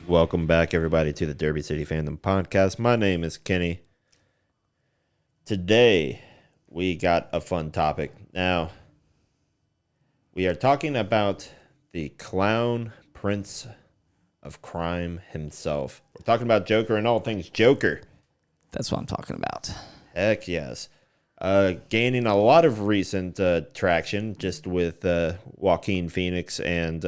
Welcome back, everybody, to the Derby City Fandom podcast. My name is Kenny. Today, we got a fun topic. Now, we are talking about the clown prince of crime himself. We're talking about Joker and all things Joker. That's what I'm talking about. Heck yes. Gaining a lot of recent traction just with Joaquin Phoenix and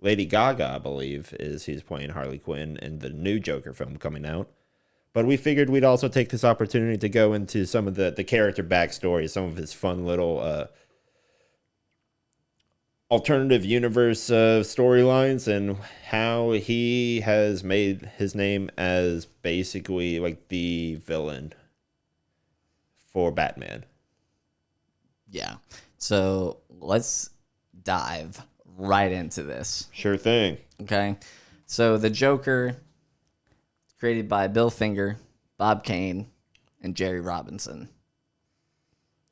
Lady Gaga, I believe, he's playing Harley Quinn in the new Joker film coming out. But we figured we'd also take this opportunity to go into some of the character backstory, some of his fun little alternative universe storylines, and how he has made his name as basically like the villain for Batman. Yeah. So let's dive right into this. Sure thing. Okay. So the Joker, created by Bill Finger, Bob Kane, and Jerry Robinson.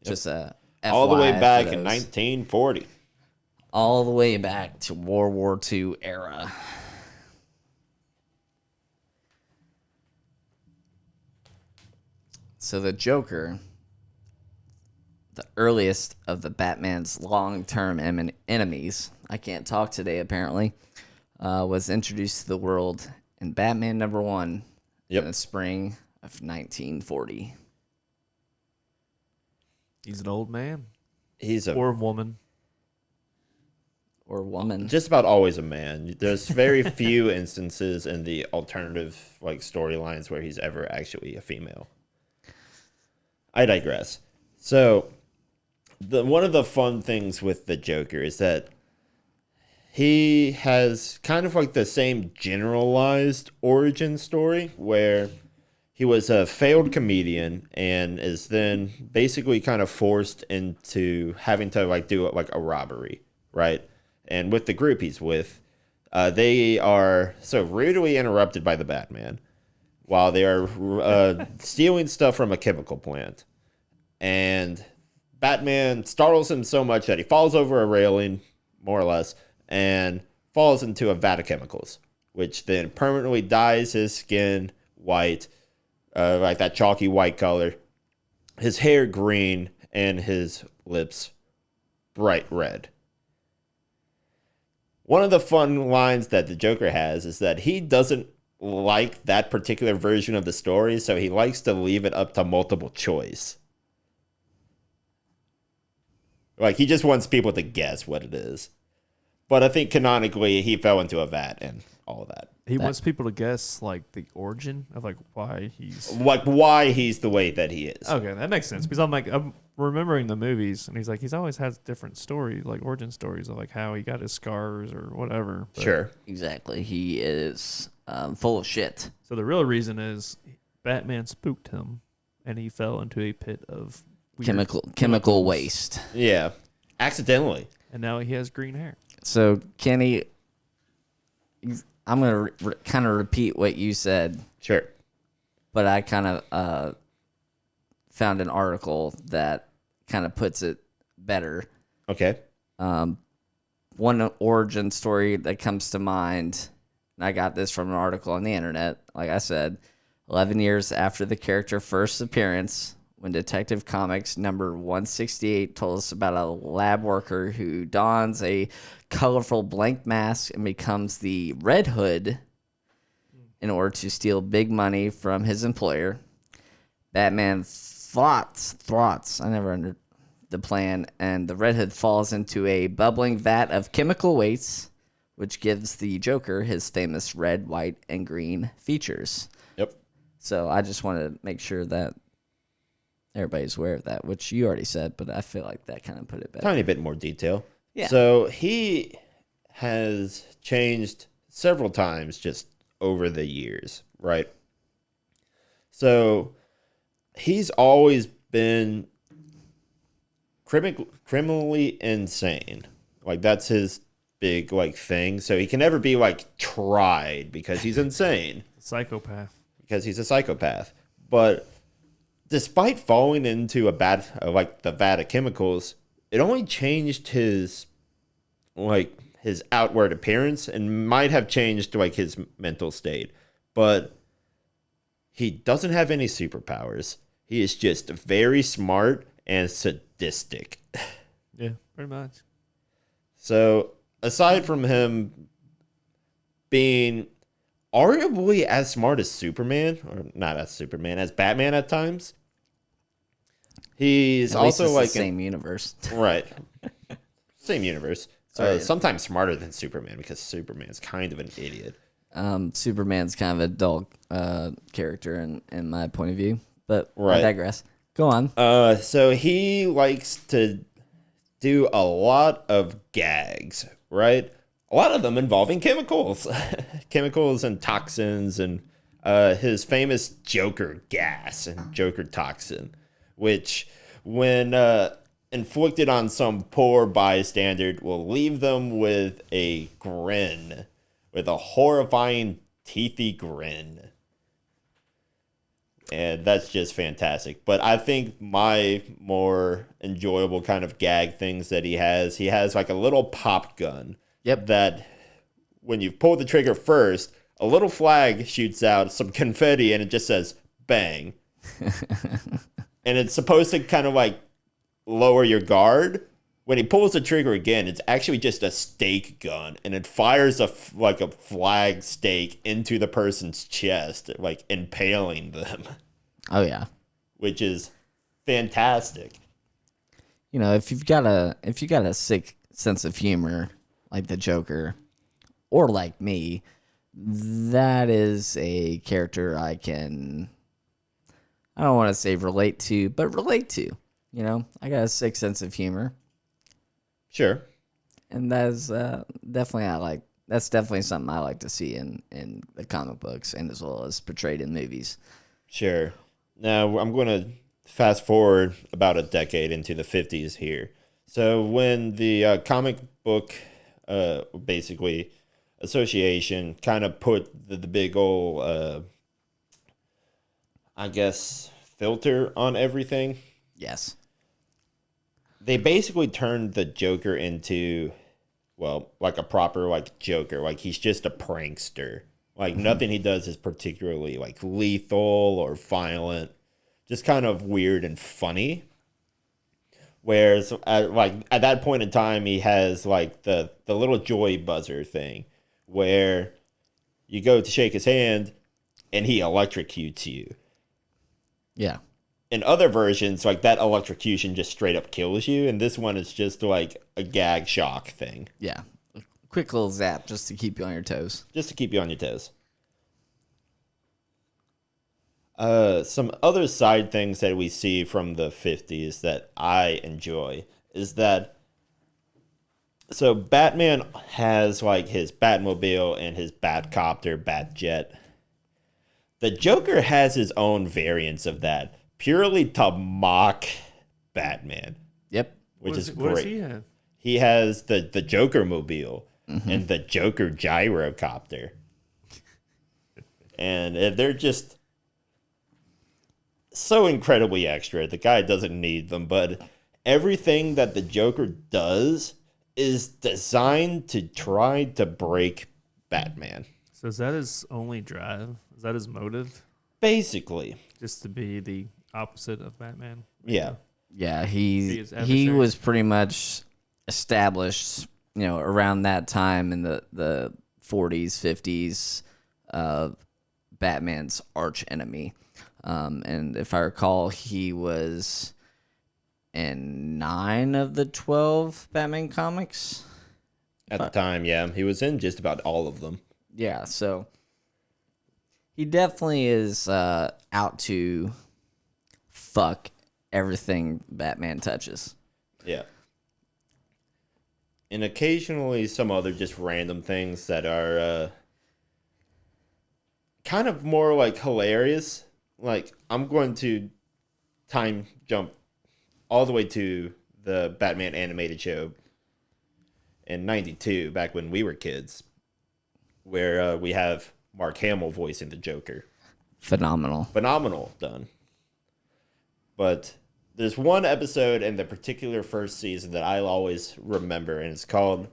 Yep. Just a all the way FYI back for in those. 1940. All the way back to World War II era. So the Joker, the earliest of the Batman's long-term enemies, I can't talk today apparently, was introduced to the world in Batman #1 in the spring of 1940. He's an old man. He's a Or a woman. Or woman. just about always a man. There's very few instances in the alternative like storylines where he's ever actually a female. I digress. So, one of the fun things with the Joker is that he has kind of like the same generalized origin story where he was a failed comedian and is then basically kind of forced into having to like do like a robbery, right? And with the group he's with, they are so rudely interrupted by the Batman while they are stealing stuff from a chemical plant. And Batman startles him so much that he falls over a railing, more or less, and falls into a vat of chemicals, which then permanently dyes his skin white, like that chalky white color, his hair green, and his lips bright red. One of the fun lines that the Joker has is that he doesn't like that particular version of the story, so he likes to leave it up to multiple choice. Like, he just wants people to guess what it is. But I think canonically, he fell into a vat and all of that. He wants people to guess, like, the origin of, like, why he's... Like, why he's the way that he is. Okay, that makes sense. Because I'm remembering the movies, and he's like, he's always has different stories, like origin stories of, like, how he got his scars or whatever. But, Sure. Exactly. He is full of shit. So the real reason is Batman spooked him, and he fell into a pit of... Chemical chemicals. waste. Yeah. Accidentally. And now he has green hair. So, Kenny, I'm going to kind of repeat what you said, Sure. but I kind of found an article that kind of puts it better. Okay. One origin story that comes to mind, and I got this from an article on the internet, like I said, 11 years after the character's first appearance, when Detective Comics number 168 told us about a lab worker who dons a colorful blank mask and becomes the Red Hood in order to steal big money from his employer. Batman thwarts, I never understood the plan, and the Red Hood falls into a bubbling vat of chemical waste, which gives the Joker his famous red, white, and green features. Yep. So I just wanted to make sure that everybody's aware of that, which you already said, but I feel like that kind of put it better. Tiny bit more detail. Yeah. So he has changed several times just over the years, right? So he's always been criminally insane. Like, that's his big like thing. So he can never be like tried because he's insane. Psychopath. Because he's a psychopath. But despite falling into a the vat of chemicals, it only changed his his outward appearance and might have changed like his mental state, but he doesn't have any superpowers. He is just very smart and sadistic. Yeah, pretty much. So aside from him being arguably as smart as Superman, or not as Superman, as Batman at times, he's At least also it's like the same universe. right, same universe. Sorry. Sometimes smarter than Superman because Superman's kind of an idiot. Superman's kind of a dull character in my point of view, but I Right. digress. Go on. So he likes to do a lot of gags, right? A lot of them involving chemicals, chemicals and toxins, and his famous Joker gas and Joker toxin, which, when inflicted on some poor bystander, will leave them with a grin, with a horrifying, teethy grin. And that's just fantastic. But I think my more enjoyable kind of gag things that he has like a little pop gun. Yep. That when you pull the trigger first, a little flag shoots out, some confetti, and it just says bang. And it's supposed to kind of like lower your guard. When he pulls the trigger again, it's actually just a stake gun, and it fires like a flag stake into the person's chest, like impaling them. Oh yeah. Which is fantastic. You know, if you've got a sick sense of humor like the Joker, or like me, that is a character I don't want to say relate to, but relate to. You know, I got a sick sense of humor. Sure. And that's definitely something I like to see in the comic books and as well as portrayed in movies. Sure. Now, I'm going to fast forward about a decade into the 50s here. So when the comic book, basically, association kind of put the big old, I guess, filter on everything, Yes. they basically turned the Joker into, well, like a proper, like, Joker. Like, he's just a prankster. Like, nothing he does is particularly, like, lethal or violent. Just kind of weird and funny. Whereas, at that point in time, he has, like, the little joy buzzer thing. Where you go to shake his hand, and he electrocutes you. Yeah. In other versions, like, that electrocution just straight up kills you. And this one is just, like, a gag shock thing. Yeah. A quick little zap just to keep you on your toes. Just to keep you on your toes. Some other side things that we see from the 50s that I enjoy is that, so Batman has like his Batmobile and his Batcopter, Batjet. The Joker has his own variants of that, purely to mock Batman, Yep. which is What does great. he have? He has the Joker Mobile and the Joker Gyrocopter. And they're just so incredibly extra. The guy doesn't need them, but everything that the Joker does is designed to try to break Batman. So is that his only drive? Is that his motive? Basically. Just to be the opposite of Batman? Yeah. Yeah, Be his he adversary. was pretty much established, you know, around that time in the 40s, 50s, Batman's arch enemy. And if I recall, he was in 9 of the 12 Batman comics. At the time, yeah. He was in just about all of them. Yeah, so he definitely is out to fuck everything Batman touches. Yeah. And occasionally some other just random things that are kind of more like hilarious. Like, I'm going to time jump all the way to the Batman animated show in 92, back when we were kids, where we have Mark Hamill voicing the Joker. Phenomenal. Phenomenal done. But there's one episode in the particular first season that I'll always remember, and it's called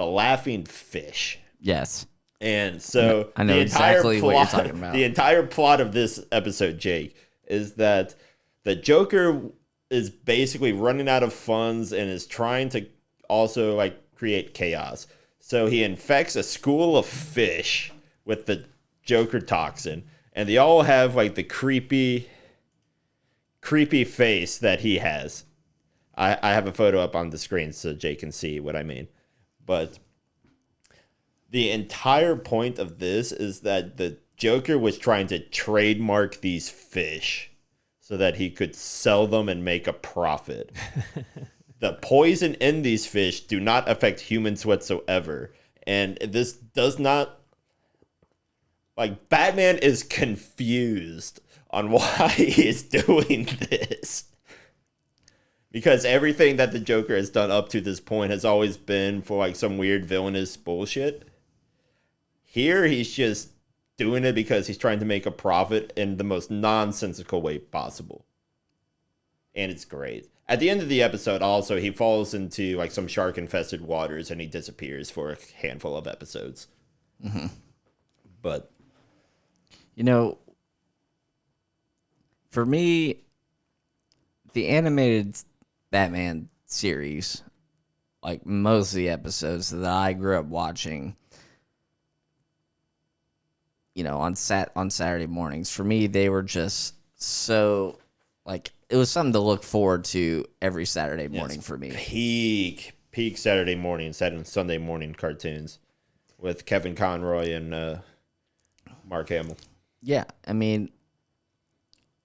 the laughing fish. Yes. And so I know the entire exactly what plot, you're talking about. The entire plot of this episode, Jake, is that the Joker is basically running out of funds and is trying to also like create chaos. So he infects a school of fish with the Joker toxin, and they all have like the creepy face that he has. I have a photo up on the screen so Jake can see what I mean. But the entire point of this is that the Joker was trying to trademark these fish so that he could sell them and make a profit. The poison in these fish do not affect humans whatsoever. And this does not... Like, Batman is confused on why he is doing this. Because everything that the Joker has done up to this point has always been for, like, some weird villainous bullshit. Here, he's just doing it because he's trying to make a profit in the most nonsensical way possible. And it's great. At the end of the episode, also, he falls into, like, some shark-infested waters and he disappears for a handful of episodes. Mm-hmm. But... You know, for me, the animated Batman series, like most of the episodes that I grew up watching, you know, on Saturday mornings, for me, they were just so, like, it was something to look forward to every Saturday morning for me. Peak Saturday morning, Sunday morning cartoons with Kevin Conroy and Mark Hamill. Yeah, I mean,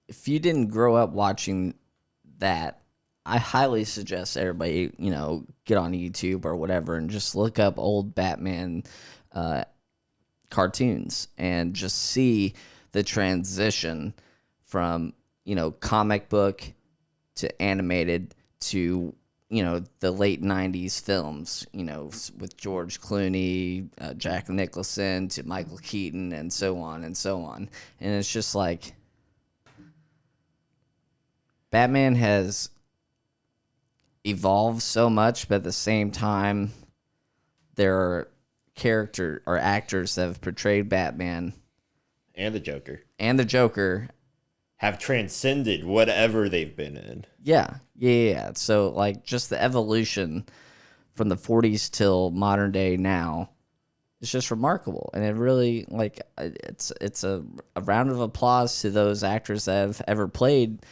if you didn't grow up watching that, I highly suggest everybody, you know, get on YouTube or whatever and just look up old Batman cartoons and just see the transition from, you know, comic book to animated to, you know, the late 90s films, you know, with George Clooney, Jack Nicholson, to Michael Keaton, and so on and so on. And it's just like, Batman has evolved so much, but at the same time, there are actors that have portrayed Batman and the Joker have transcended whatever they've been in. Yeah. So, like, just the evolution from the 40s till modern day now is just remarkable. And it really, like, it's a round of applause to those actors that have ever played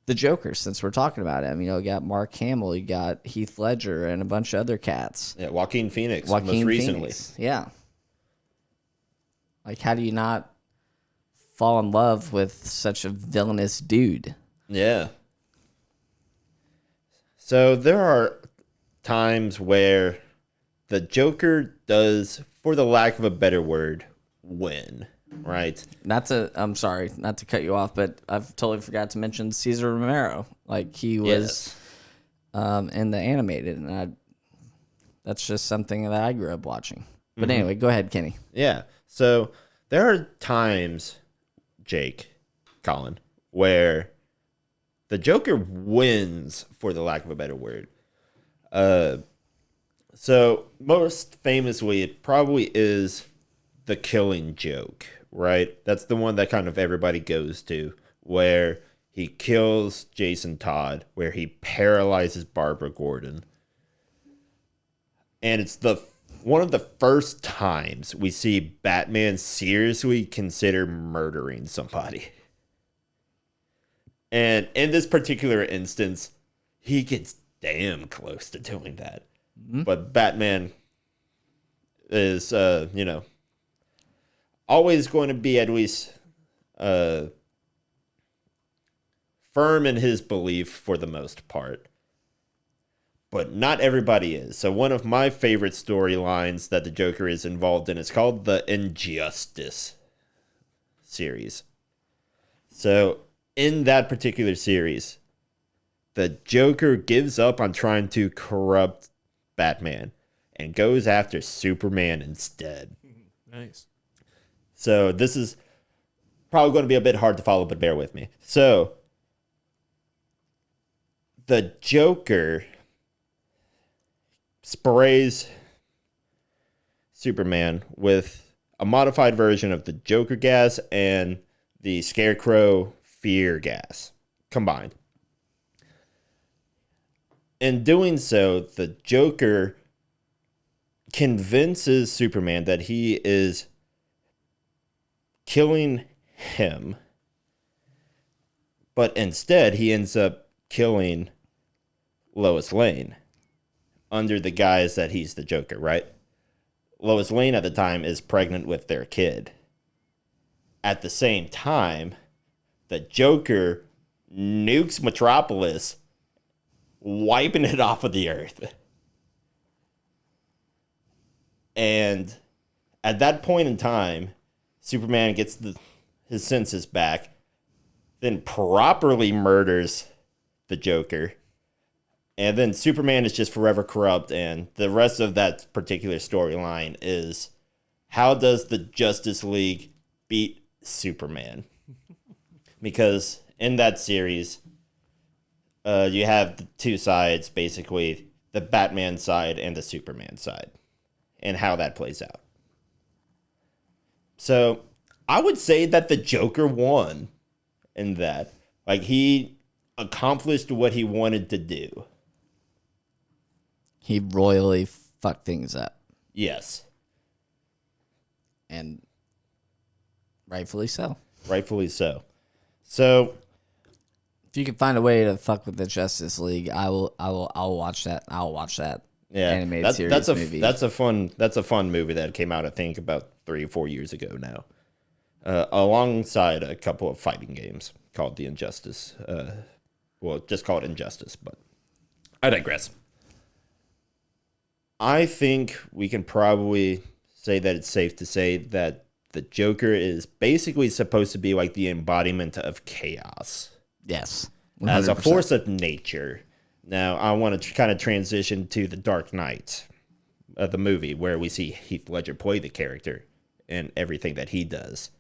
the Joker, since we're talking about him. You know, you got Mark Hamill, you got Heath Ledger, and a bunch of other cats. Yeah, Joaquin Phoenix, most recently. Yeah. Like, how do you not fall in love with such a villainous dude? Yeah. So there are times where the Joker does, for the lack of a better word, win, right? I'm sorry, not to cut you off, but I've totally forgot to mention Cesar Romero. Like, he was in the animated, and that's just something that I grew up watching. But anyway, go ahead, Kenny. Yeah. So there are times, Jake, Colin, where the Joker wins, for the lack of a better word. So most famously, it probably is the Killing Joke, right? That's the one that kind of everybody goes to, where he kills Jason Todd, where he paralyzes Barbara Gordon. And it's one of the first times we see Batman seriously consider murdering somebody. And in this particular instance, he gets damn close to doing that. Mm-hmm. But Batman is, you know, always going to be at least firm in his belief for the most part. But not everybody is. So one of my favorite storylines that the Joker is involved in is called the Injustice series. So in that particular series, the Joker gives up on trying to corrupt Batman and goes after Superman instead. Nice. So this is probably going to be a bit hard to follow, but bear with me. So the Joker sprays Superman with a modified version of the Joker gas and the Scarecrow fear gas combined. In doing so, the Joker convinces Superman that he is killing him, but instead he ends up killing Lois Lane under the guise that he's the Joker, right? Lois Lane at the time is pregnant with their kid. At the same time, the Joker nukes Metropolis, wiping it off of the earth. And at that point in time, Superman gets his senses back, then properly murders the Joker. And then Superman is just forever corrupt, and the rest of that particular storyline is how does the Justice League beat Superman? Because in that series, you have the two sides, basically, the Batman side and the Superman side, and how that plays out. So I would say that the Joker won in that. Like, he accomplished what he wanted to do. He royally fucked things up. Yes. And rightfully so. Rightfully so. So if you can find a way to fuck with the Justice League, I'll watch that. I'll watch that. Yeah, animated series movie. That's a fun movie that came out, I think, about 3 or 4 years ago now, alongside a couple of fighting games called The Injustice. Just call it Injustice, but I digress. I think we can probably say that it's safe to say that the Joker is basically supposed to be like the embodiment of chaos. Yes. 100%. As a force of nature. Now, I want to kind of transition to The Dark Knight, the movie, where we see Heath Ledger play the character and everything that he does.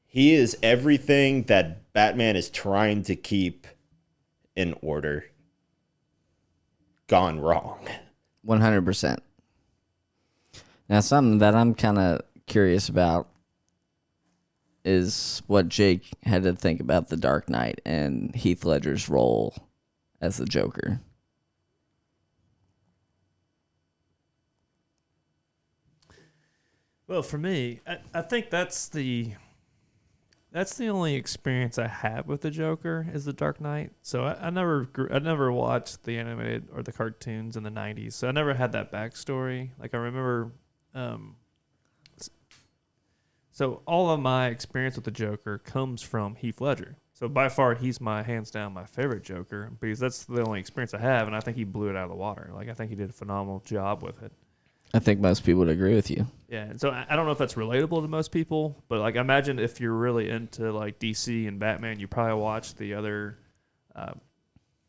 He is everything that Batman is trying to keep in order gone wrong. 100%. Now, something that I'm kind of curious about is what Jake had to think about The Dark Knight and Heath Ledger's role as the Joker. Well, for me, I think that's the only experience I have with the Joker is the Dark Knight. So I never watched the animated or the cartoons in the 90s. So I never had that backstory. Like I remember, so all of my experience with the Joker comes from Heath Ledger. So by far, he's hands down my favorite Joker because that's the only experience I have, and I think he blew it out of the water. Like I think he did a phenomenal job with it. I think most people would agree with you. Yeah, and so I don't know if that's relatable to most people, but like imagine if you're really into like DC and Batman, you probably watch the other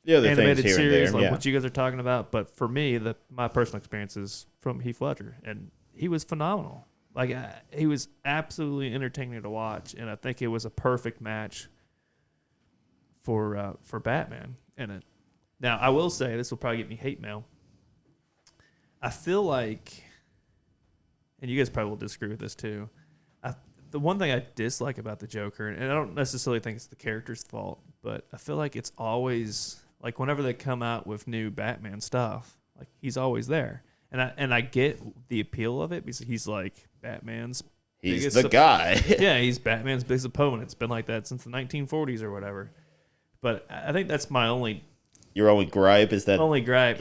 animated series, like what you guys are talking about. But for me, my personal experience is from Heath Ledger, and he was phenomenal. Like he was absolutely entertaining to watch, and I think it was a perfect match for Batman in it. Now, I will say this will probably get me hate mail. I feel like, and you guys probably will disagree with this too, the one thing I dislike about the Joker, and I don't necessarily think it's the character's fault, but I feel like it's always, like whenever they come out with new Batman stuff, like he's always there. And I get the appeal of it because he's like Batman's He's the guy. Yeah, he's Batman's biggest opponent. It's been like that since the 1940s or whatever. But I think that's my only... Your only gripe is that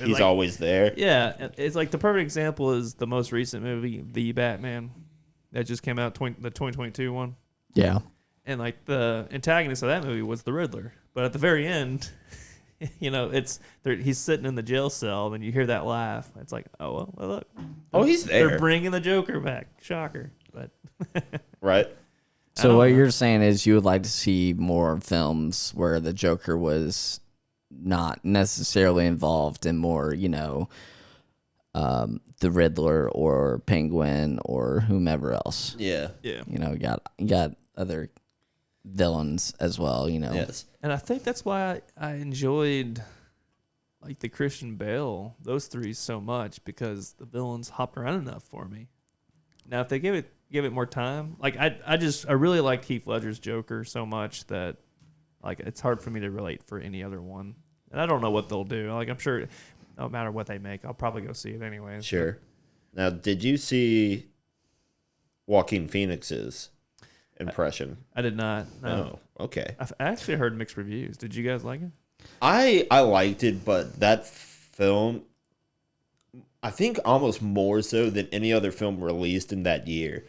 he's always there. Yeah, it's like the perfect example is the most recent movie, The Batman, that just came out, the 2022 one. Yeah. And like the antagonist of that movie was the Riddler. But at the very end, you know, he's sitting in the jail cell, and you hear that laugh. It's like, oh, well look. He's there. They're bringing the Joker back. Shocker. But right. So what you're saying is you would like to see more films where the Joker was not necessarily involved in more, you know, the Riddler or Penguin or whomever else. Yeah. yeah. You know, you got other villains as well, you know. Yes. And I think that's why I enjoyed like the Christian Bale, those three so much because the villains hopped around enough for me. Now, if they give it more time, like I really liked Heath Ledger's Joker so much that like it's hard for me to relate for any other one. And I don't know what they'll do. Like I'm sure no matter what they make, I'll probably go see it anyway. Sure. Now, did you see Joaquin Phoenix's impression? I did not. No. Oh, okay. I've actually heard mixed reviews. Did you guys like it? I liked it, but that film, I think almost more so than any other film released in that year,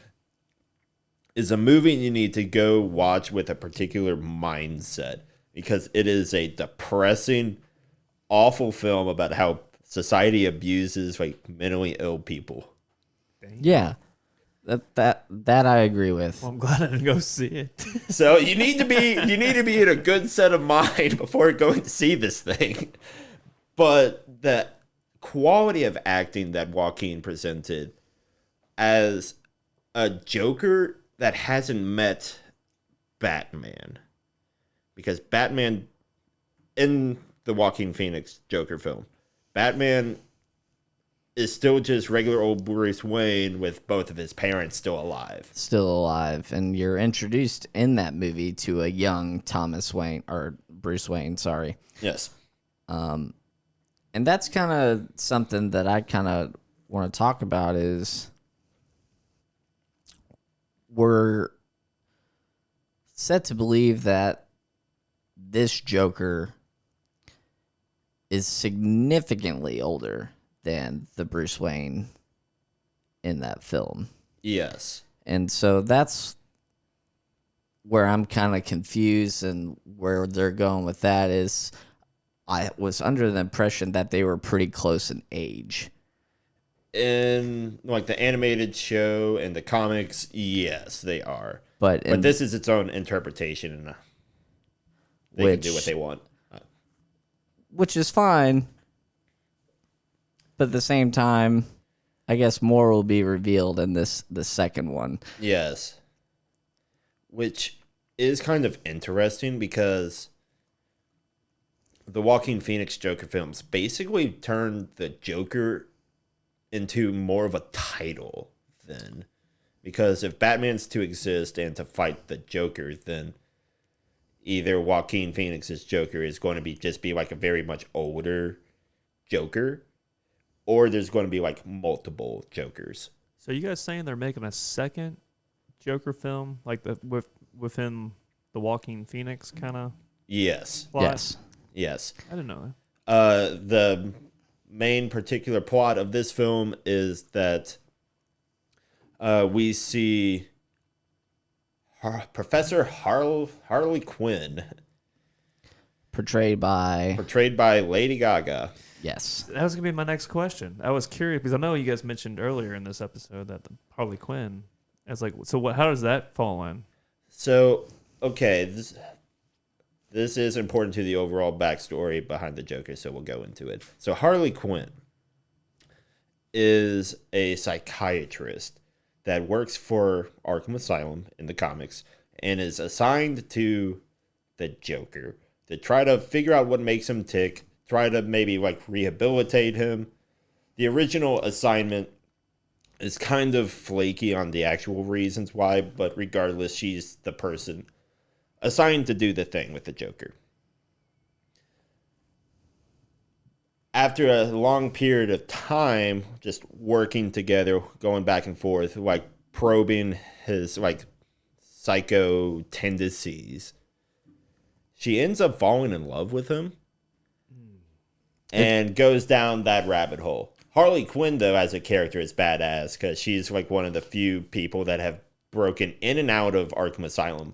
is a movie you need to go watch with a particular mindset because it is a depressing, awful film about how society abuses like mentally ill people. Yeah. That I agree with. Well, I'm glad I didn't go see it. So you need to be in a good set of mind before going to see this thing. But the quality of acting that Joaquin presented as a Joker that hasn't met Batman, because Batman in the Joaquin Phoenix Joker film, Batman is still just regular old Bruce Wayne with both of his parents still alive. Still alive. And you're introduced in that movie to a young Thomas Wayne, or Bruce Wayne, sorry. Yes. And that's kind of something that I kind of want to talk about is we're set to believe that this Joker is significantly older than the Bruce Wayne in that film. Yes. And so that's where I'm kind of confused, and where they're going with that is I was under the impression that they were pretty close in age. In like the animated show and the comics, yes, they are. But this is its own interpretation, and they can do what they want. Which is fine. But at the same time, I guess more will be revealed in the second one. Yes. Which is kind of interesting because the Joaquin Phoenix Joker films basically turned the Joker into more of a title then. Because if Batman's to exist and to fight the Joker, then either Joaquin Phoenix's Joker is going to just be like a very much older Joker, or there's going to be like multiple Jokers. So you guys saying they're making a second Joker film, like within the Joaquin Phoenix kind of? Yes. Plot? Yes. I didn't know that. The main particular plot of this film is that we see Professor Harley Quinn, Portrayed by Lady Gaga. Yes. That was gonna be my next question. I was curious because I know you guys mentioned earlier in this episode that the Harley Quinn. I was like, so what? How does that fall in? So okay, this is important to the overall backstory behind the Joker, so we'll go into it. So Harley Quinn is a psychiatrist that works for Arkham Asylum in the comics and is assigned to the Joker to try to figure out what makes him tick, try to maybe like rehabilitate him. The original assignment is kind of flaky on the actual reasons why, but regardless, she's the person assigned to do the thing with the Joker. After a long period of time, just working together, going back and forth, like probing his like psycho tendencies, she ends up falling in love with him and goes down that rabbit hole. Harley Quinn, though, as a character, is badass because she's like one of the few people that have broken in and out of Arkham Asylum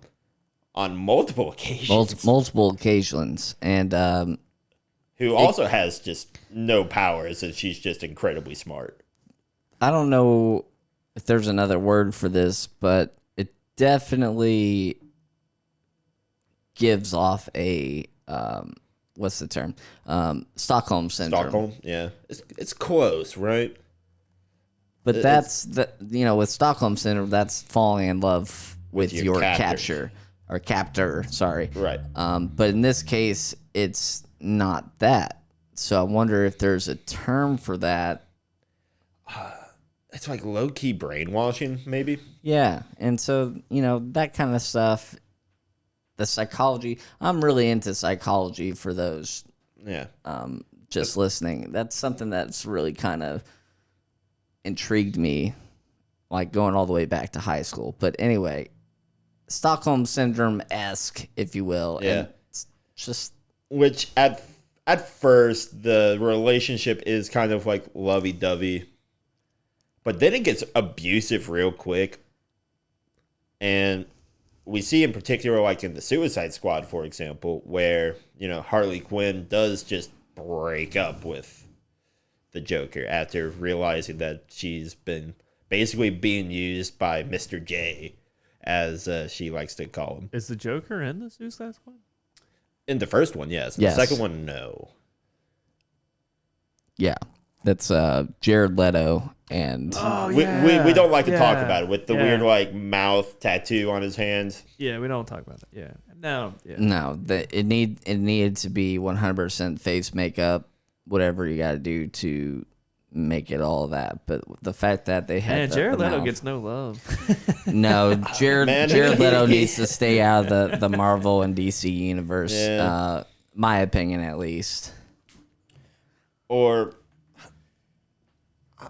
on multiple occasions. Multiple occasions. And who also has just no powers, and she's just incredibly smart. I don't know if there's another word for this, but it definitely gives off a what's the term? Stockholm syndrome. Stockholm, yeah, it's close, right? But that's with Stockholm syndrome, that's falling in love with your capture or captor. Sorry, right. But in this case, it's not that. So I wonder if there's a term for that. It's like low-key brainwashing, maybe. Yeah, and so that kind of stuff. The psychology. I'm really into psychology for those. Yeah. Just listening. That's something that's really kind of intrigued me, like going all the way back to high school. But anyway, Stockholm Syndrome-esque, if you will. Yeah. And it's just Which at first the relationship is kind of like lovey-dovey, but then it gets abusive real quick. And we see in particular, like in the Suicide Squad, for example, where, Harley Quinn does just break up with the Joker after realizing that she's been basically being used by Mr. J, as she likes to call him. Is the Joker in the Suicide Squad? In the first one, yes. In Yes. the second one, no. yeah. That's Jared Leto and We don't like to talk Yeah. about it with the Yeah. weird like mouth tattoo on his hands. Yeah, we don't talk about that. Yeah. No. Yeah. no, it needed to be 100% face makeup, whatever you got to do to make it all that. But the fact that they had Man, the Jared Leto mouth- gets no love. no Jared Man. Leto needs to stay out of the Marvel and DC universe. Yeah. My opinion, at least. Or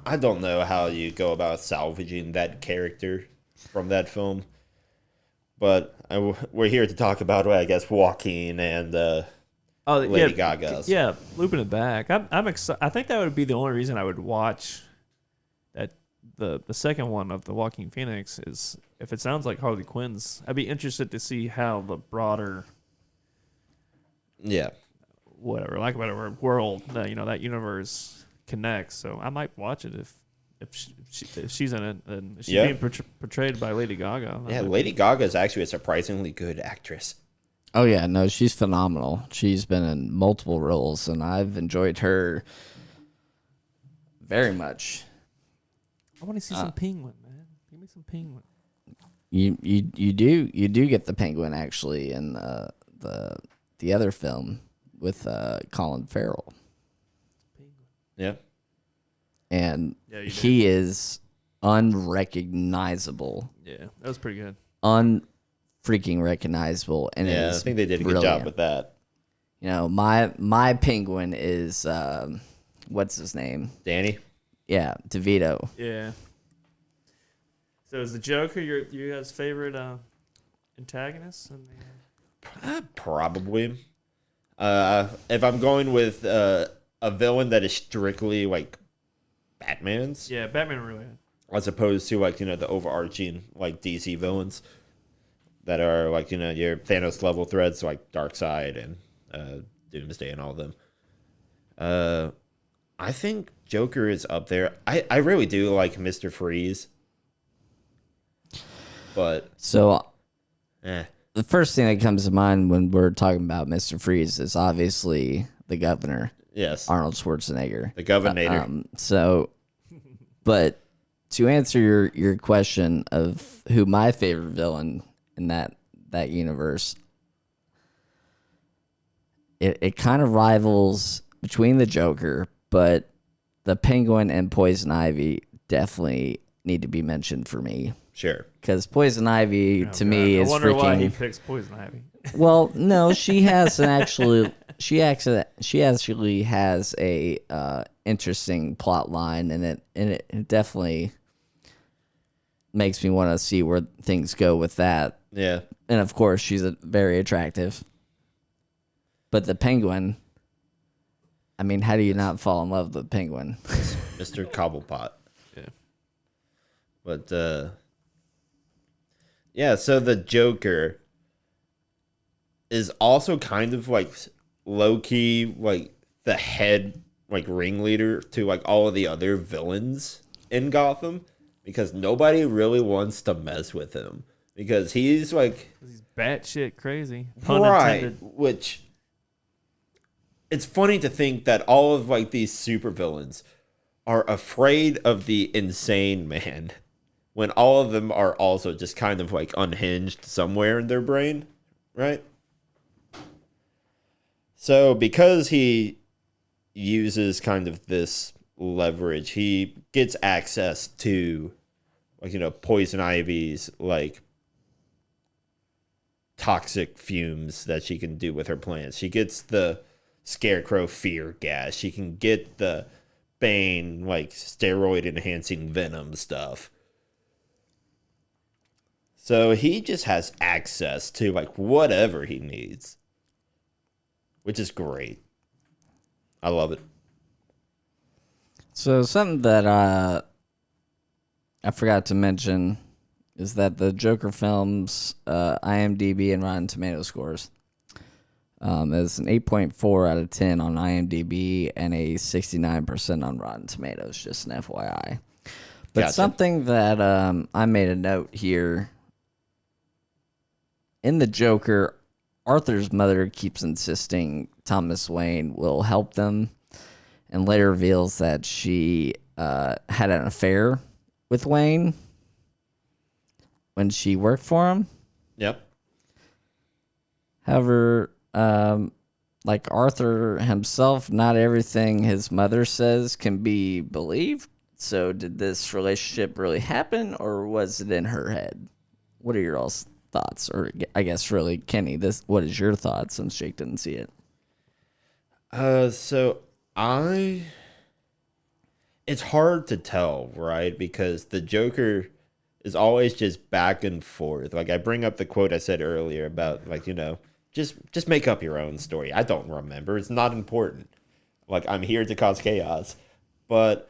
I don't know how you go about salvaging that character from that film. But we're here to talk about, I guess, Joaquin and Lady Gaga's. Yeah, looping it back. I'm excited. I think that would be the only reason I would watch that the second one of the Joaquin Phoenix is if it sounds like Harley Quinn's. I'd be interested to see how the broader Yeah. whatever, like whatever world that that universe connects. So I might watch it if she's in it and she's Yeah. being portrayed by Lady Gaga. Yeah, Lady Gaga is actually a surprisingly good actress. Oh yeah, no, she's phenomenal. She's been in multiple roles, and I've enjoyed her very much. I want to see some Penguin, man. Give me some Penguin. You do get the Penguin actually in the other film with Colin Farrell, Yeah. and Yeah, you did. he is unrecognizable, Yeah, that was pretty good. unfreaking recognizable, and it Yeah, I is think they did a good brilliant. job with that. My Penguin is what's his name? Danny? Yeah, DeVito. Yeah. So is the Joker your guys' favorite antagonist? Probably. If I'm going with a villain that is strictly like Batman's, Yeah, Batman really. as opposed to like the overarching like DC villains that are like your Thanos level threats like Darkseid and Doomsday and all of them. I think Joker is up there. I really do like Mr. Freeze, but So eh. the first thing that comes to mind when we're talking about Mr. Freeze is obviously the governor, Yes, Arnold Schwarzenegger. the Governor. But to answer your question of who my favorite villain in that universe, it kind of rivals between the Joker, but the Penguin and Poison Ivy definitely need to be mentioned for me. Sure. Because Poison Ivy to me is I wonder why he freaking. picks Poison Ivy. Well, no, she has an actually. She actually has a interesting plot line, and it definitely makes me want to see where things go with that. Yeah. And of course, she's very attractive. But the Penguin, I mean, how do you not fall in love with the Penguin? Mr. Cobblepot. Yeah. But yeah, so the Joker is also kind of like low key like the head like ringleader to like all of the other villains in Gotham because nobody really wants to mess with him because he's like He's batshit crazy. Pun right, intended. which it's funny to think that all of like these supervillains are afraid of the insane man when all of them are also just kind of like unhinged somewhere in their brain, right? So because he uses kind of this leverage. He gets access to, like, poison ivy's, like, toxic fumes that she can do with her plants. She gets the Scarecrow fear gas. She can get the Bane, like, steroid enhancing venom stuff. So he just has access to, like, whatever he needs, which is great. I love it. So something that I forgot to mention is that the Joker film's IMDb and Rotten Tomato scores is an 8.4 out of 10 on IMDb and a 69% on Rotten Tomatoes, just an FYI. But Gotcha. something that I made a note here, in the Joker, Arthur's mother keeps insisting Thomas Wayne will help them, and later reveals that she had an affair with Wayne when she worked for him. Yep. However, like Arthur himself, not everything his mother says can be believed. So did this relationship really happen, or was it in her head? What are your all's thoughts? Or I guess really, Kenny, what is your thoughts since Jake didn't see it? It's hard to tell, right? Because the Joker is always just back and forth. Like, I bring up the quote I said earlier about, like, just make up your own story. I don't remember. It's not important. Like, I'm here to cause chaos. But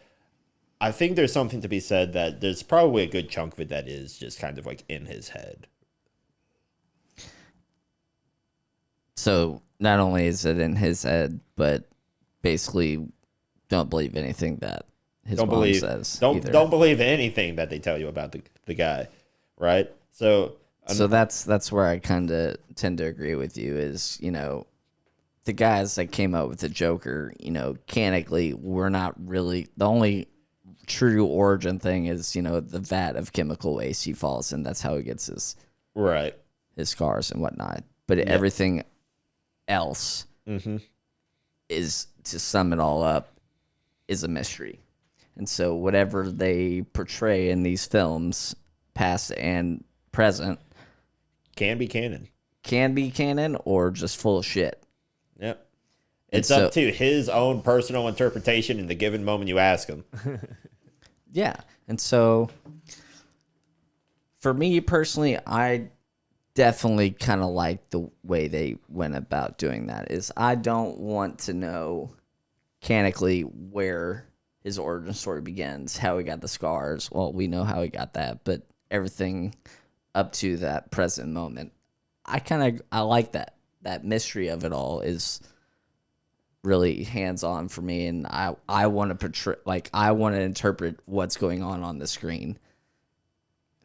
I think there's something to be said that there's probably a good chunk of it that is just kind of, like, in his head. So not only is it in his head, but basically don't believe anything that his mom says. Don't believe anything that they tell you about the guy, right? So that's where I kind of tend to agree with you. Is the guys that came up with the Joker, canonically, we're not really the only true origin thing is the vat of chemical waste he falls in. That's how he gets his scars and whatnot. But everything else is, to sum it all up, is a mystery. And so whatever they portray in these films, past and present, can be canon. Can be canon or just full of shit. Yep. It's up to his own personal interpretation in the given moment you ask him. Yeah. And so for me personally, I definitely kind of like the way they went about doing that. Is I don't want to know canonically where his origin story begins, how he got the scars. Well, we know how he got that, but everything up to that present moment, I like that. That mystery of it all is really hands-on for me, and I want to portray, like, I want to interpret what's going on the screen,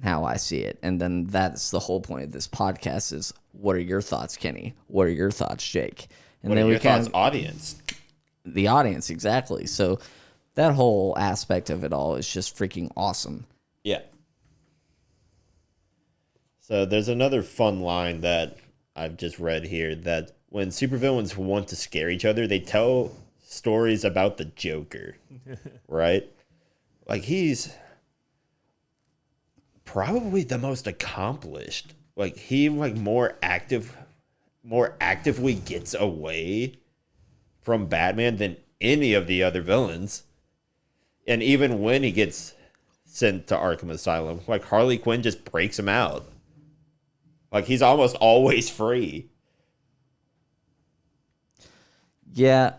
how I see it. And then that's the whole point of this podcast is, what are your thoughts, Kenny? What are your thoughts, Jake? And what then are we your thoughts, audience? The audience, exactly. So that whole aspect of it all is just freaking awesome. Yeah. So there's another fun line that I've just read here, that when supervillains want to scare each other, they tell stories about the Joker, right? Like, he's probably the most accomplished. Like, he more actively gets away from Batman than any of the other villains. And even when he gets sent to Arkham Asylum, like, Harley Quinn just breaks him out. Like, he's almost always free. Yeah.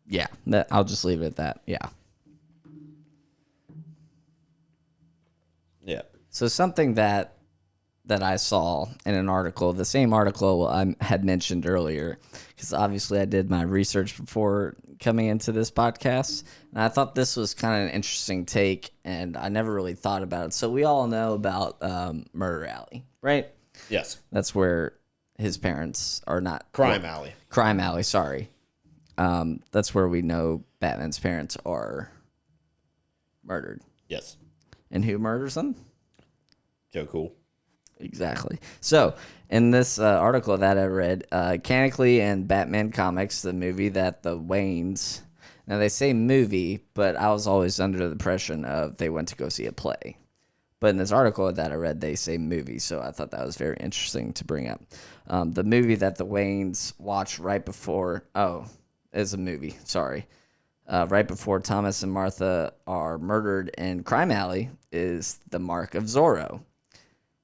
Yeah, I'll just leave it at that. Yeah. Yeah. So something that I saw in an article, the same article I had mentioned earlier, because obviously I did my research before coming into this podcast, and I thought this was kind of an interesting take, and I never really thought about it. So we all know about Murder Alley, right? Yes. That's where his parents are not. Crime Alley. Crime Alley, sorry. That's where we know Batman's parents are murdered. Yes. And who murders them? Joe Cool. Exactly. So, in this article that I read, canonically in Batman comics, the movie that the Waynes, now they say movie, but I was always under the impression of they went to go see a play. But in this article that I read, they say movie, so I thought that was very interesting to bring up. The movie that the Waynes watched right before, is a movie, sorry. Right before Thomas and Martha are murdered in Crime Alley is The Mark of Zorro.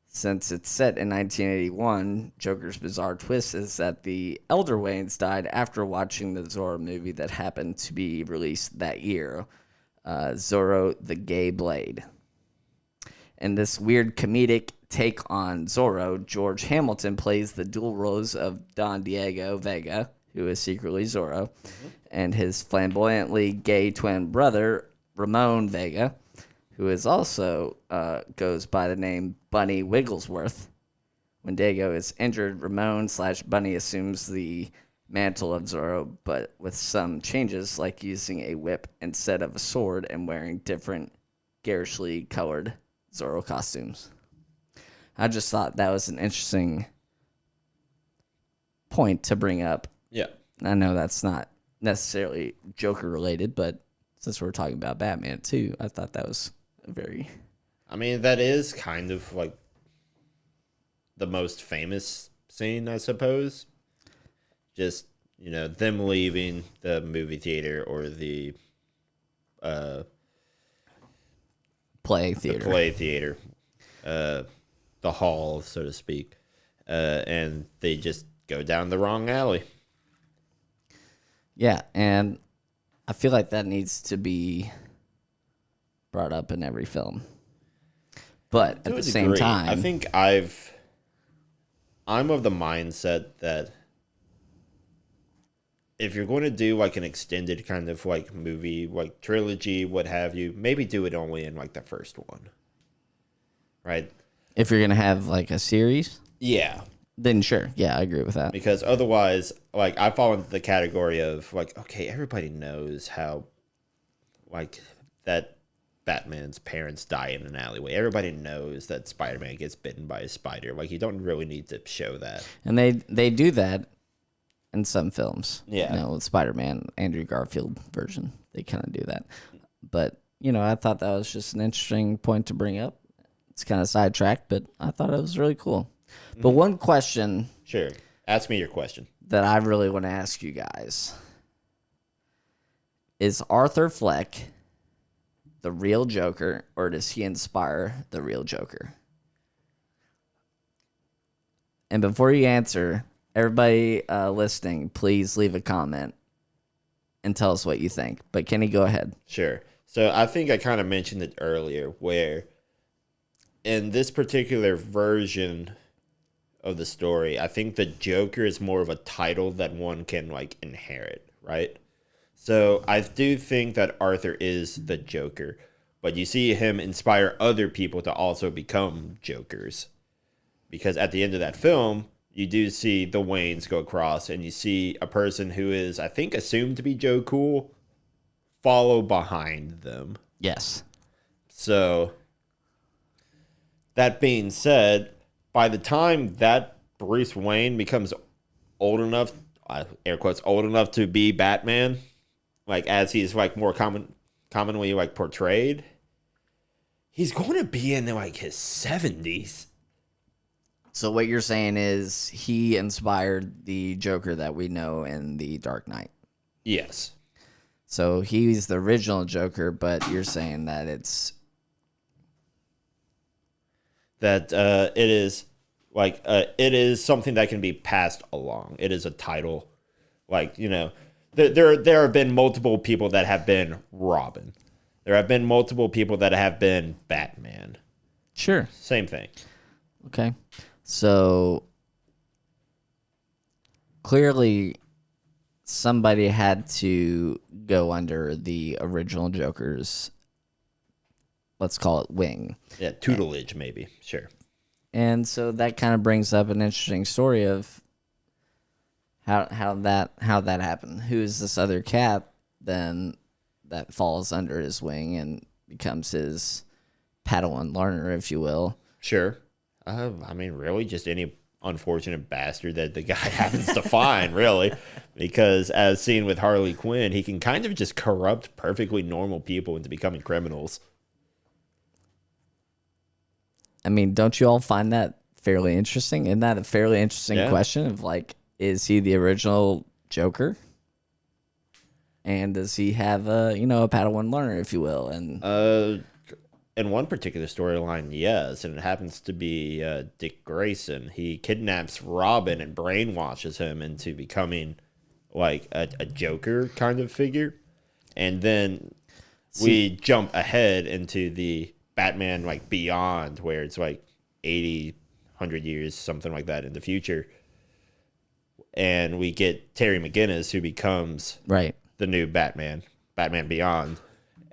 Since it's set in 1981, Joker's bizarre twist is that the elder Waynes died after watching the Zorro movie that happened to be released that year, Zorro the Gay Blade. In this weird comedic take on Zorro, George Hamilton plays the dual roles of Don Diego Vega, who is secretly Zorro, and his flamboyantly gay twin brother, Ramon Vega, who is also goes by the name Bunny Wigglesworth. When Diego is injured, Ramon/Bunny assumes the mantle of Zorro, but with some changes, like using a whip instead of a sword and wearing different garishly colored Zorro costumes. I just thought that was an interesting point to bring up. Yeah. I know that's not necessarily Joker related, but since we're talking about Batman too, I thought that was a very... I mean, that is kind of like the most famous scene, I suppose. Just, them leaving the movie theater or the play theater. The hall, so to speak. And they just go down the wrong alley. Yeah, and I feel like that needs to be brought up in every film. But at the same time, I think I'm of the mindset that if you're going to do like an extended kind of like movie, like trilogy, what have you, maybe do it only in like the first one. Right? If you're going to have like a series, yeah. Then sure. Yeah, I agree with that. Because otherwise, like, I fall into the category of like, okay, everybody knows how like that Batman's parents die in an alleyway. Everybody knows that Spider-Man gets bitten by a spider. Like, you don't really need to show that. And they do that in some films. Yeah. With Spider-Man, Andrew Garfield version, they kind of do that. But, I thought that was just an interesting point to bring up. It's kind of sidetracked, but I thought it was really cool. Mm-hmm. But one question. Sure. Ask me your question. That I really want to ask you guys. Is Arthur Fleck the real Joker, or does he inspire the real Joker? And before you answer, everybody listening, please leave a comment and tell us what you think. But Kenny, go ahead. Sure. So I think I kind of mentioned it earlier, where in this particular version of the story, I think the Joker is more of a title that one can like inherit, right? So I do think that Arthur is the Joker, but you see him inspire other people to also become Jokers. Because at the end of that film, you do see the Waynes go across, and you see a person who is, I think, assumed to be Joe Cool follow behind them. Yes. So, that being said, by the time that Bruce Wayne becomes old enough, air quotes, old enough to be Batman, like as he's like more commonly like portrayed, he's going to be in like his 70s. So what you're saying is he inspired the Joker that we know in The Dark Knight. Yes. So he's the original Joker, but you're saying that it's that it is like it is something that can be passed along. It is a title, like there have been multiple people that have been Robin. There have been multiple people that have been Batman. Sure. Same thing. Okay. So clearly somebody had to go under the original Joker's, let's call it, wing. Yeah, tutelage maybe. Sure. And so that kind of brings up an interesting story of how that happened. Who is this other cat then that falls under his wing and becomes his Padawan learner, if you will? Sure. I mean, really, just any unfortunate bastard that the guy happens to find, really. Because as seen with Harley Quinn, he can kind of just corrupt perfectly normal people into becoming criminals. I mean, don't you all find that fairly interesting? Isn't that a fairly interesting Yeah. question of like, is he the original Joker? And does he have a, a Padawan learner, if you will? And In one particular storyline, yes, and it happens to be Dick Grayson. He kidnaps Robin and brainwashes him into becoming like a Joker kind of figure. And then we jump ahead into the Batman like Beyond, where it's like 80, 100 years, something like that in the future. And we get Terry McGinnis, who becomes right. the new Batman Beyond.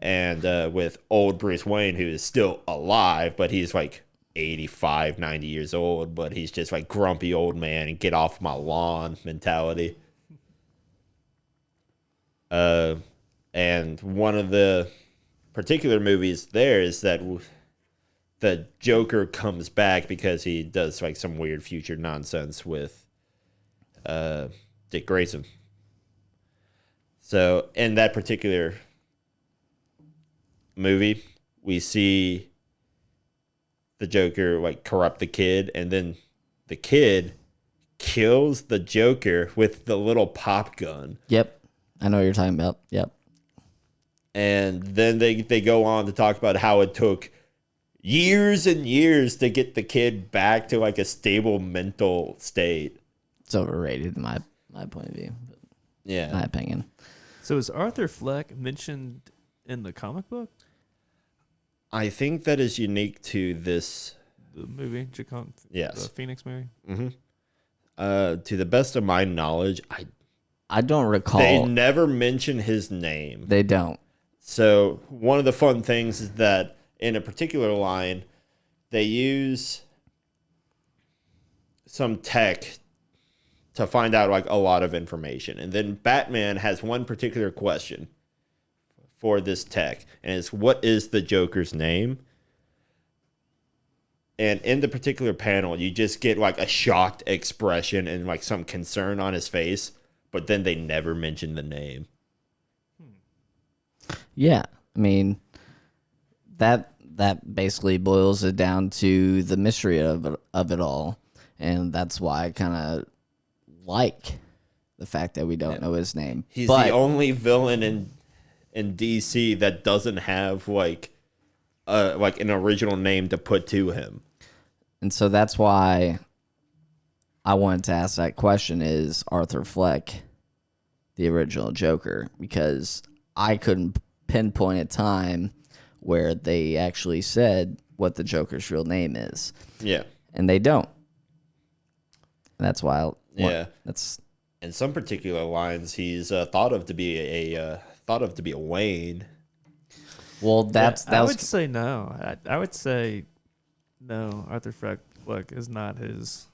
And with old Bruce Wayne, who is still alive, but he's like 85, 90 years old, but he's just like grumpy old man and get off my lawn mentality. And one of the particular movies there is that the Joker comes back because he does like some weird future nonsense with Dick Grayson. So in that particular movie, we see the Joker like corrupt the kid, and then the kid kills the Joker with the little pop gun. Yep. I know what you're talking about. Yep. And then they go on to talk about how it took years and years to get the kid back to like a stable mental state. It's overrated in my point of view. Yeah. My opinion. So is Arthur Fleck mentioned in the comic book? I think that is unique to this. The movie, Yes. the Phoenix movie? Mm-hmm. To the best of my knowledge, I don't recall. they never mention his name. They don't. So one of the fun things is that in a particular line, they use some tech to find out like a lot of information. And then Batman has one particular question for this tech, and it's, what is the Joker's name? And in the particular panel, you just get like a shocked expression and like some concern on his face, but then they never mention the name. Yeah. I mean, that basically boils it down to the mystery of it all. And that's why I kind of like the fact that we don't know his name. He's the only villain in DC that doesn't have like an original name to put to him. And so that's why I wanted to ask that question, is Arthur Fleck the original Joker? Because I couldn't pinpoint a time where they actually said what the Joker's real name is. Yeah. And they don't. And that's why that's in some particular lines he's thought of to be a Wayne. Well, I would say no. I would say no. Arthur Fleck is not his.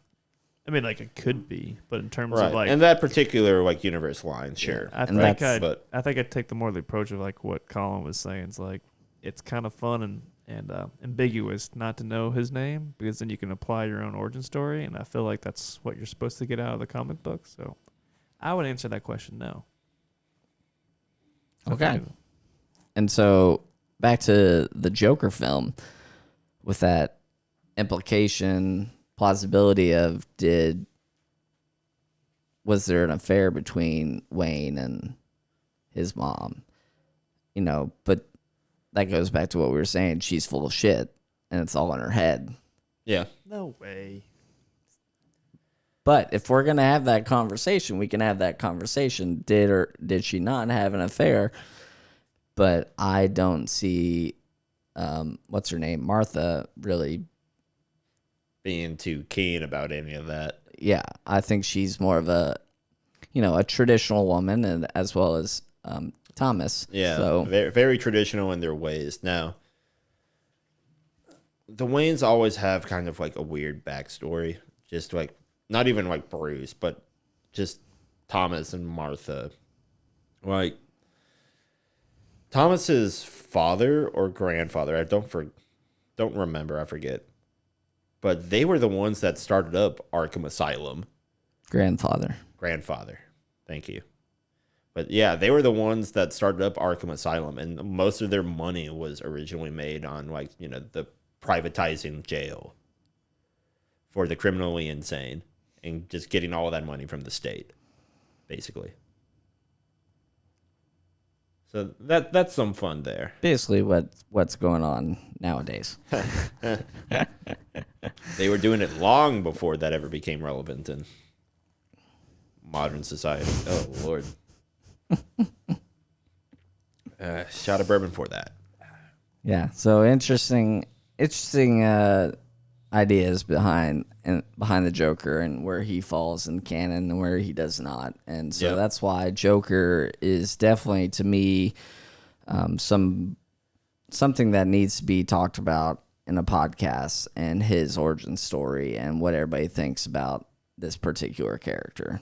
I mean, like it could be, but in terms of like in that particular like universe line, sure. I think I'd take the more the approach of like what Colin was saying. It's like it's kind of fun and ambiguous not to know his name, because then you can apply your own origin story, and I feel like that's what you're supposed to get out of the comic book. So I would answer that question no. Okay. And so back to the Joker film with that implication, plausibility of was there an affair between Wayne and his mom? But that goes back to what we were saying. She's full of shit and it's all in her head. Yeah. No way. But if we're going to have that conversation, we can have that conversation. Did she not have an affair? But I don't see, what's her name? Martha really being too keen about any of that. Yeah, I think she's more of a traditional woman, and as well as Thomas. Yeah, so very, very traditional in their ways. Now, the Waynes always have kind of like a weird backstory. Just like, not even like Bruce, but just Thomas and Martha. Like, Thomas's father or grandfather, I don't remember, I forget. but they were the ones that started up Arkham Asylum. Grandfather. Thank you. But yeah, they were the ones that started up Arkham Asylum, and most of their money was originally made on, like, you know, the privatizing jail for the criminally insane and just getting all of that money from the state, basically. So that's some fun there. Basically what's going on nowadays. They were doing it long before that ever became relevant in modern society. Oh, Lord. Shot of bourbon for that. Yeah, so interesting ideas behind the Joker and where he falls in canon and where he does not, and so that's why Joker is definitely, to me, something that needs to be talked about in a podcast, and his origin story and what everybody thinks about this particular character.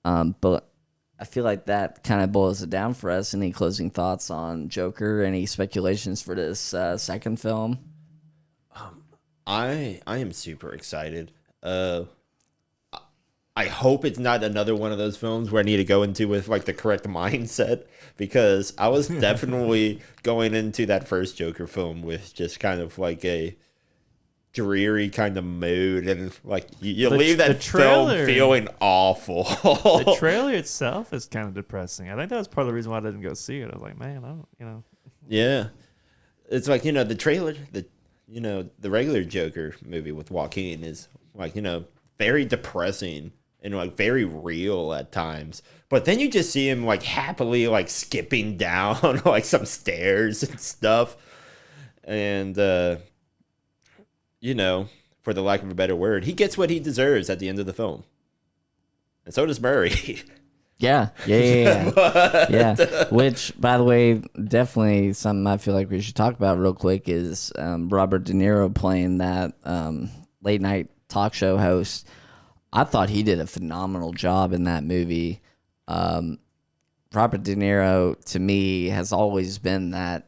But I feel like that kind of boils it down for us. Any closing thoughts on Joker? Any speculations for this second film? I am super excited. I hope it's not another one of those films where I need to go into with like the correct mindset, because I was definitely going into that first Joker film with just kind of like a dreary kind of mood, and like you leave that film feeling awful. The trailer itself is kind of depressing. I think that was part of the reason why I didn't go see it. I was like, man, I don't, you know. Yeah, it's like, you know, the trailer, the regular Joker movie with Joaquin is like, you know, very depressing and like very real at times. But then you just see him like happily like skipping down like some stairs and stuff, and you know, for the lack of a better word, he gets what he deserves at the end of the film. And so does Murray. Yeah. Which, by the way, definitely something I feel like we should talk about real quick is Robert De Niro playing that late night talk show host. I thought he did a phenomenal job in that movie. Robert De Niro, to me, has always been that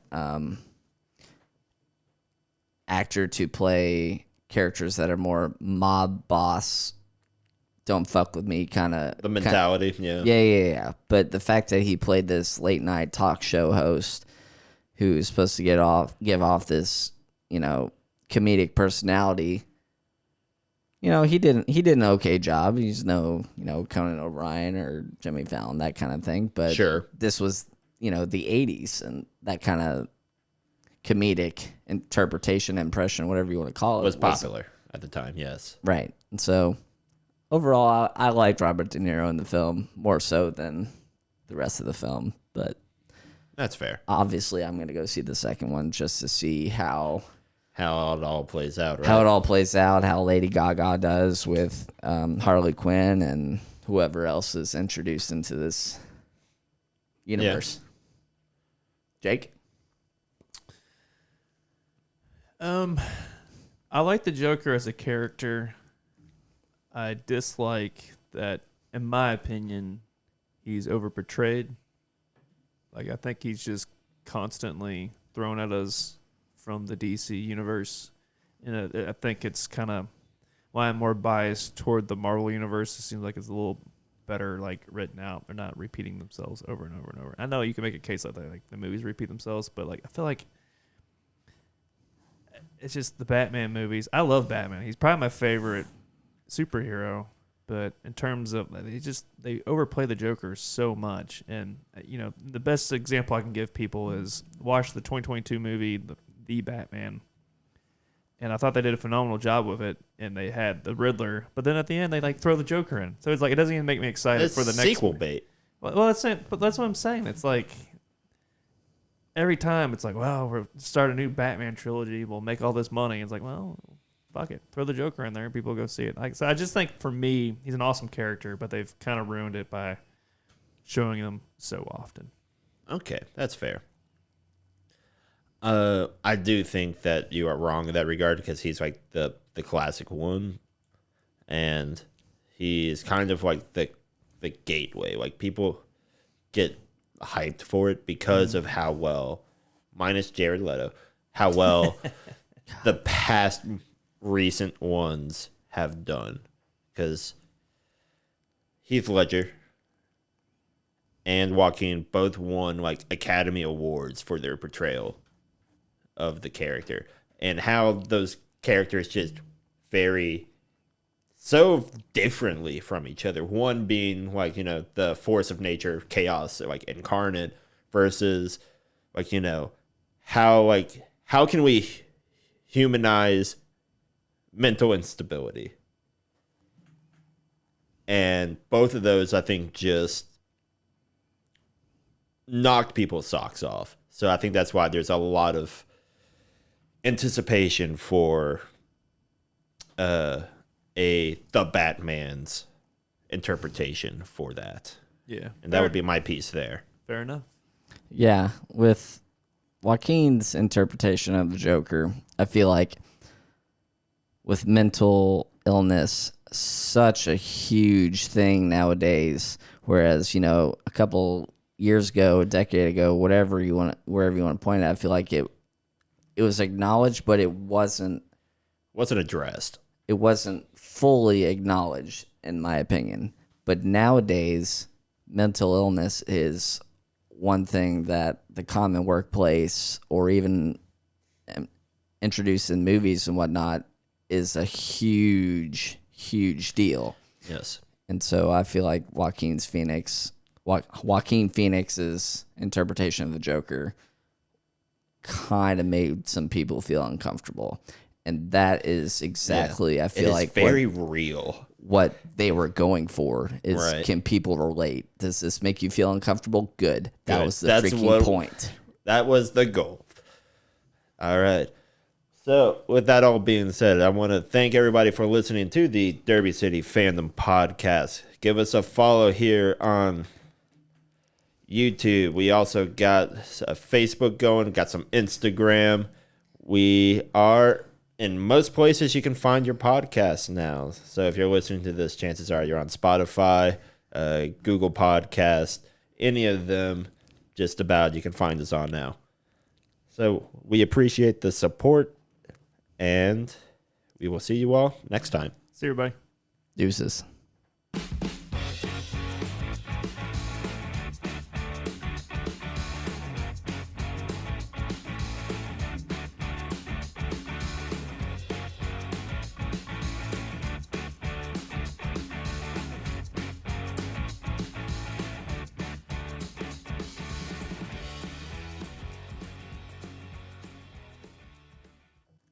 actor to play characters that are more mob boss, don't fuck with me kind of the mentality. Yeah. But the fact that he played this late night talk show host who's supposed to give off this, you know, comedic personality, you know, he did an okay job. He's no, you know, Conan O'Brien or Jimmy Fallon, that kind of thing. But sure, this was, you know, the 80s, and that kind of comedic interpretation, impression, whatever you want to call it, was popular at the time. Yes, right. And so overall, I liked Robert De Niro in the film more so than the rest of the film, but that's fair. Obviously, I'm going to go see the second one just to see how it all plays out. Right? How it all plays out, how Lady Gaga does with Harley Quinn and whoever else is introduced into this universe. Yeah. Jake? I like the Joker as a character. I dislike that, in my opinion, he's overportrayed. Like, I think he's just constantly thrown at us from the DC universe. And I think it's kind of why I'm more biased toward the Marvel universe. It seems like it's a little better, like, written out. They're not repeating themselves over and over and over. I know you can make a case like that, like the movies repeat themselves, but like I feel like it's just the Batman movies. I love Batman. He's probably my favorite superhero, but in terms of they overplay the Joker so much. And you know, the best example I can give people is watch the 2022 movie the Batman, and I thought they did a phenomenal job with it, and they had the Riddler, but then at the end they like throw the Joker in, so it's like it doesn't even make me excited for the next sequel one. Bait. Well, that's it, but that's what I'm saying. It's like every time it's like, well, we'll start a new Batman trilogy, we'll make all this money. It's like, well, fuck it, throw the Joker in there and people go see it. Like, so I just think for me, he's an awesome character, but they've kind of ruined it by showing him so often. Okay, that's fair. I do think that you are wrong in that regard, because he's like the classic one, and he is kind of like the gateway. Like, people get hyped for it because of how well, minus Jared Leto, how well the past recent ones have done, because Heath Ledger and Joaquin both won like Academy Awards for their portrayal of the character, and how those characters just vary so differently from each other. One being like, the force of nature, chaos, like incarnate, versus like, how can we humanize mental instability? And both of those, I think, just knocked people's socks off. So I think that's why there's a lot of anticipation for the Batman's interpretation for that. Yeah. And that would be my piece there. Fair enough. Yeah, with Joaquin's interpretation of the Joker, I feel like with mental illness, such a huge thing nowadays, whereas, a couple years ago, a decade ago, wherever you want to point at, I feel like it was acknowledged, but it wasn't addressed. It wasn't fully acknowledged, in my opinion. But nowadays, mental illness is one thing that the common workplace, or even introduced in movies and whatnot, is a huge, huge deal. Yes. And so I feel like Joaquin Phoenix's interpretation of the Joker kind of made some people feel uncomfortable. And that is exactly, I feel like, very real. What they were going for is, right. Can people relate? Does this make you feel uncomfortable? Good. That was the freaking point. That was the goal. All right. So with that all being said, I want to thank everybody for listening to the Derby City Fandom podcast. Give us a follow here on YouTube. We also got a Facebook going, got some Instagram. We are in most places you can find your podcast now. So if you're listening to this, chances are you're on Spotify, Google Podcast, any of them, just about you can find us on now. So we appreciate the support, and we will see you all next time. See you, everybody. Deuces.